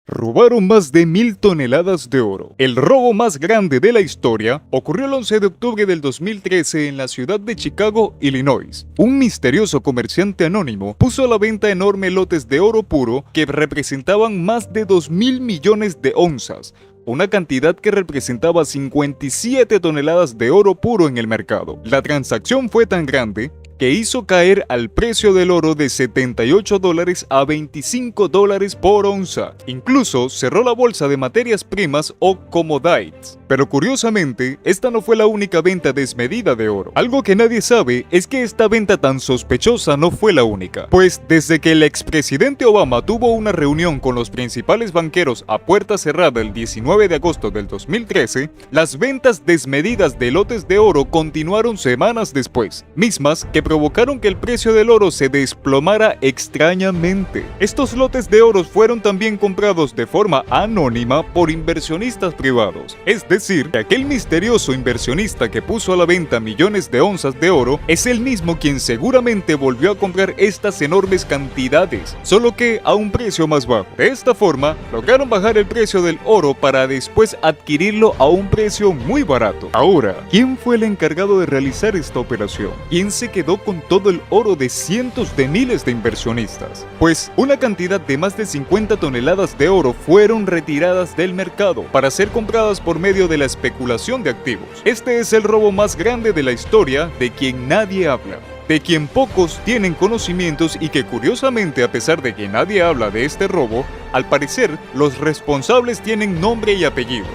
Robaron más de 1000 toneladas de oro. El robo más grande de la historia ocurrió el 11 de octubre del 2013 en la ciudad de Chicago, Illinois. Un misterioso comerciante anónimo puso a la venta enormes lotes de oro puro que representaban más de 2.000 millones de onzas, una cantidad que representaba 57 toneladas de oro puro en el mercado. La transacción fue tan grande que hizo caer al precio del oro de $78 a $25 por onza. Incluso cerró la bolsa de materias primas o commodities. Pero curiosamente, esta no fue la única venta desmedida de oro. Algo que nadie sabe es que esta venta tan sospechosa no fue la única, pues desde que el expresidente Obama tuvo una reunión con los principales banqueros a puerta cerrada el 19 de agosto del 2013, las ventas desmedidas de lotes de oro continuaron semanas después, mismas que provocaron que el precio del oro se desplomara extrañamente. Estos lotes de oro fueron también comprados de forma anónima por inversionistas privados, es decir, que aquel misterioso inversionista que puso a la venta millones de onzas de oro es el mismo quien seguramente volvió a comprar estas enormes cantidades, solo que a un precio más bajo. De esta forma, lograron bajar el precio del oro para después adquirirlo a un precio muy barato. Ahora, ¿quién fue el encargado de realizar esta operación? ¿Quién se quedó con todo el oro de cientos de miles de inversionistas? Pues una cantidad de más de 50 toneladas de oro fueron retiradas del mercado para ser compradas por medio de la especulación de activos. Este es el robo más grande de la historia de quien nadie habla, de quien pocos tienen conocimientos y que curiosamente, a pesar de que nadie habla de este robo, al parecer los responsables tienen nombre y apellido.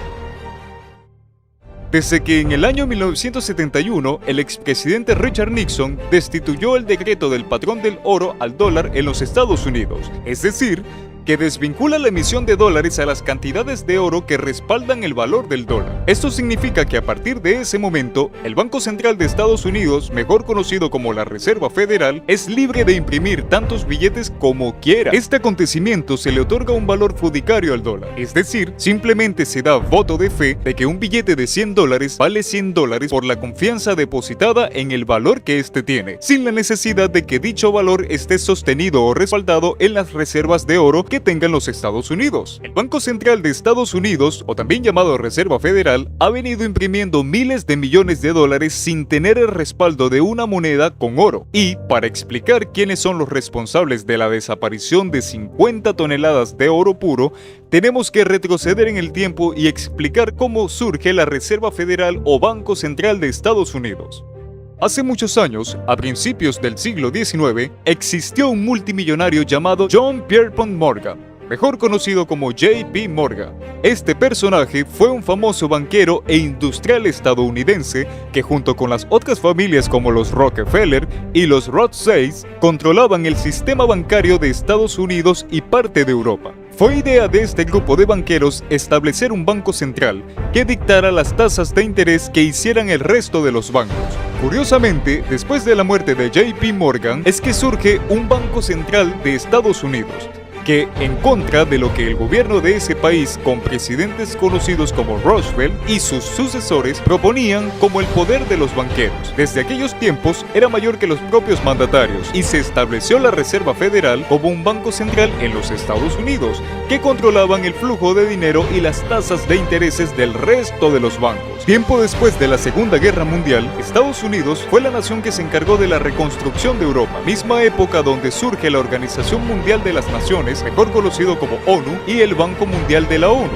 Desde que en el año 1971 el expresidente Richard Nixon destituyó el decreto del patrón del oro al dólar en los Estados Unidos, es decir, que desvincula la emisión de dólares a las cantidades de oro que respaldan el valor del dólar. Esto significa que a partir de ese momento, el Banco Central de Estados Unidos, mejor conocido como la Reserva Federal, es libre de imprimir tantos billetes como quiera. Este acontecimiento se le otorga un valor fiduciario al dólar, es decir, simplemente se da voto de fe de que un billete de $100 vale $100 por la confianza depositada en el valor que éste tiene, sin la necesidad de que dicho valor esté sostenido o respaldado en las reservas de oro que tengan los Estados Unidos. El Banco Central de Estados Unidos, o también llamado Reserva Federal, ha venido imprimiendo miles de millones de dólares sin tener el respaldo de una moneda con oro. Y, para explicar quiénes son los responsables de la desaparición de 50 toneladas de oro puro, tenemos que retroceder en el tiempo y explicar cómo surge la Reserva Federal o Banco Central de Estados Unidos. Hace muchos años, a principios del siglo XIX, existió un multimillonario llamado John Pierpont Morgan, mejor conocido como J.P. Morgan. Este personaje fue un famoso banquero e industrial estadounidense que, junto con las otras familias como los Rockefeller y los Rothschild, controlaban el sistema bancario de Estados Unidos y parte de Europa. Fue idea de este grupo de banqueros establecer un banco central que dictara las tasas de interés que hicieran el resto de los bancos. Curiosamente, después de la muerte de J.P. Morgan, es que surge un Banco Central de Estados Unidos, que, en contra de lo que el gobierno de ese país, con presidentes conocidos como Roosevelt y sus sucesores, proponían como el poder de los banqueros. Desde aquellos tiempos era mayor que los propios mandatarios y se estableció la Reserva Federal como un banco central en los Estados Unidos, que controlaban el flujo de dinero y las tasas de intereses del resto de los bancos. Tiempo después de la Segunda Guerra Mundial, Estados Unidos fue la nación que se encargó de la reconstrucción de Europa, misma época donde surge la Organización Mundial de las Naciones, mejor conocido como ONU, y el Banco Mundial de la ONU,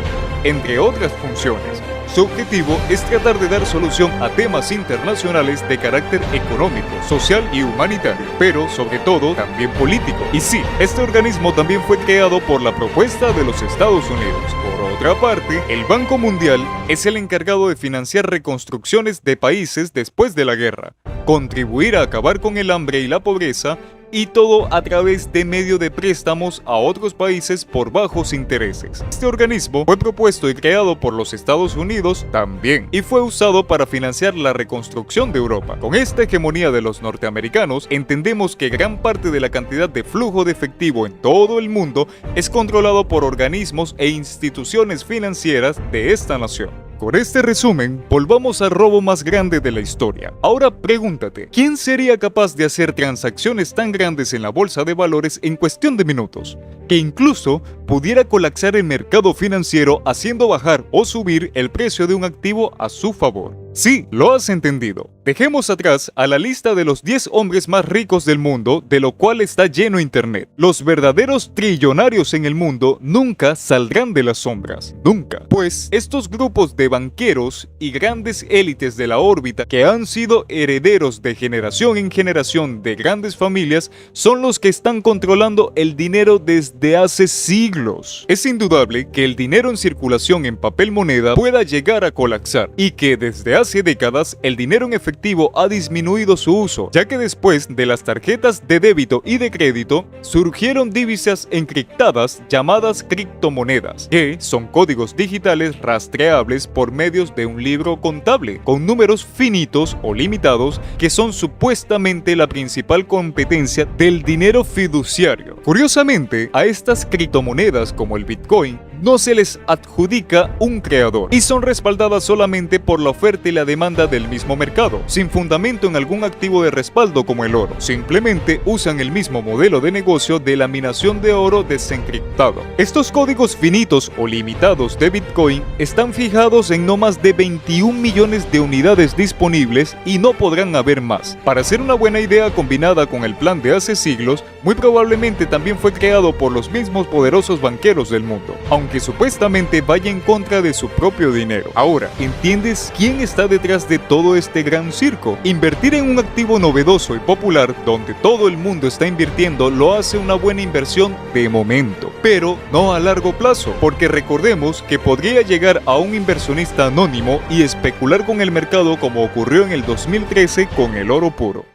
entre otras funciones. Su objetivo es tratar de dar solución a temas internacionales de carácter económico, social y humanitario, pero sobre todo también político. Y sí, este organismo también fue creado por la propuesta de los Estados Unidos. Por otra parte, el Banco Mundial es el encargado de financiar reconstrucciones de países después de la guerra, contribuir a acabar con el hambre y la pobreza, y todo a través de medio de préstamos a otros países por bajos intereses. Este organismo fue propuesto y creado por los Estados Unidos también, y fue usado para financiar la reconstrucción de Europa. Con esta hegemonía de los norteamericanos, entendemos que gran parte de la cantidad de flujo de efectivo en todo el mundo es controlado por organismos e instituciones financieras de esta nación. Con este resumen, volvamos al robo más grande de la historia. Ahora pregúntate, ¿quién sería capaz de hacer transacciones tan grandes en la bolsa de valores en cuestión de minutos? Que incluso pudiera colapsar el mercado financiero haciendo bajar o subir el precio de un activo a su favor. Sí, lo has entendido. Dejemos atrás a la lista de los 10 hombres más ricos del mundo, de lo cual está lleno Internet. Los verdaderos trillonarios en el mundo nunca saldrán de las sombras. Nunca. Pues estos grupos de banqueros y grandes élites de la órbita que han sido herederos de generación en generación de grandes familias son los que están controlando el dinero desde hace siglos. Es indudable que el dinero en circulación en papel moneda pueda llegar a colapsar y que desde hace décadas el dinero en efectivo ha disminuido su uso, ya que después de las tarjetas de débito y de crédito surgieron divisas encriptadas llamadas criptomonedas, que son códigos digitales rastreables por medios de un libro contable, con números finitos o limitados que son supuestamente la principal competencia del dinero fiduciario. Curiosamente, a estas criptomonedas como el Bitcoin no se les adjudica un creador y son respaldadas solamente por la oferta y la demanda del mismo mercado, sin fundamento en algún activo de respaldo como el oro. Simplemente usan el mismo modelo de negocio de la minación de oro desencriptado. Estos códigos finitos o limitados de Bitcoin están fijados en no más de 21 millones de unidades disponibles y no podrán haber más. Para hacer una buena idea combinada con el plan de hace siglos, muy probablemente también fue creado por los mismos poderosos banqueros del mundo, aunque supuestamente vaya en contra de su propio dinero. Ahora, ¿entiendes quién está detrás de todo este gran circo? Invertir en un activo novedoso y popular donde todo el mundo está invirtiendo lo hace una buena inversión de momento, pero no a largo plazo, porque recordemos que podría llegar a un inversionista anónimo y especular con el mercado como ocurrió en el 2013 con el oro puro.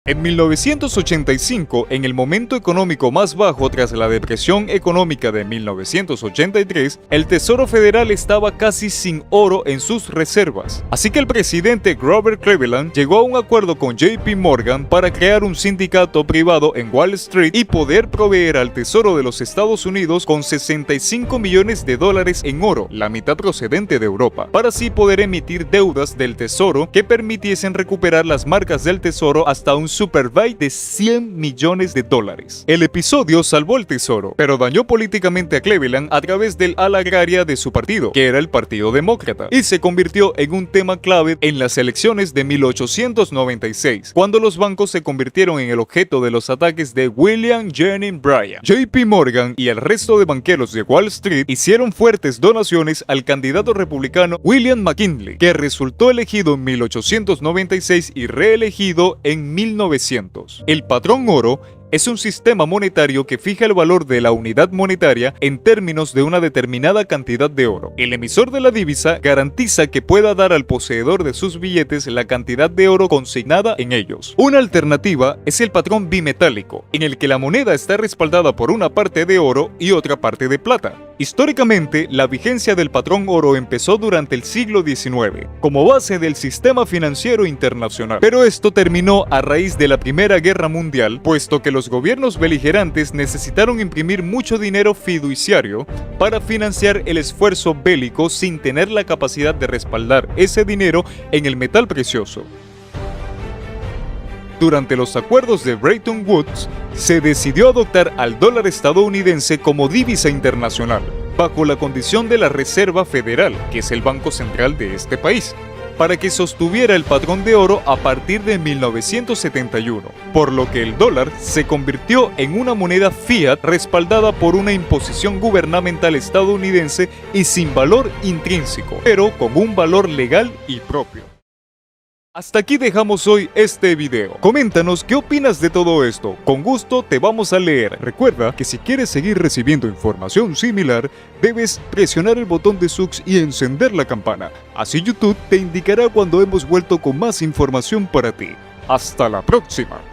En 1985, en el momento económico más bajo tras la depresión económica de 1983, el Tesoro Federal estaba casi sin oro en sus reservas. Así que el presidente Grover Cleveland llegó a un acuerdo con JP Morgan para crear un sindicato privado en Wall Street y poder proveer al Tesoro de los Estados Unidos con 65 millones de dólares en oro, la mitad procedente de Europa, para así poder emitir deudas del Tesoro que permitiesen recuperar las marcas del Tesoro hasta un superbuy de 100 millones de dólares. El episodio salvó el Tesoro, pero dañó políticamente a Cleveland a través del ala agraria de su partido, que era el Partido Demócrata, y se convirtió en un tema clave en las elecciones de 1896, cuando los bancos se convirtieron en el objeto de los ataques de William Jennings Bryan. JP Morgan y el resto de banqueros de Wall Street hicieron fuertes donaciones al candidato republicano William McKinley, que resultó elegido en 1896 y reelegido en 1900. El patrón oro es un sistema monetario que fija el valor de la unidad monetaria en términos de una determinada cantidad de oro. El emisor de la divisa garantiza que pueda dar al poseedor de sus billetes la cantidad de oro consignada en ellos. Una alternativa es el patrón bimetálico, en el que la moneda está respaldada por una parte de oro y otra parte de plata. Históricamente, la vigencia del patrón oro empezó durante el siglo XIX, como base del sistema financiero internacional. Pero esto terminó a raíz de la Primera Guerra Mundial, puesto que los gobiernos beligerantes necesitaron imprimir mucho dinero fiduciario para financiar el esfuerzo bélico sin tener la capacidad de respaldar ese dinero en el metal precioso. Durante los acuerdos de Bretton Woods, se decidió adoptar al dólar estadounidense como divisa internacional, bajo la condición de la Reserva Federal, que es el banco central de este país, para que sostuviera el patrón de oro a partir de 1971, por lo que el dólar se convirtió en una moneda fiat respaldada por una imposición gubernamental estadounidense y sin valor intrínseco, pero con un valor legal y propio. Hasta aquí dejamos hoy este video. Coméntanos qué opinas de todo esto. Con gusto te vamos a leer. Recuerda que si quieres seguir recibiendo información similar, debes presionar el botón de subs y encender la campana. Así YouTube te indicará cuando hemos vuelto con más información para ti. Hasta la próxima.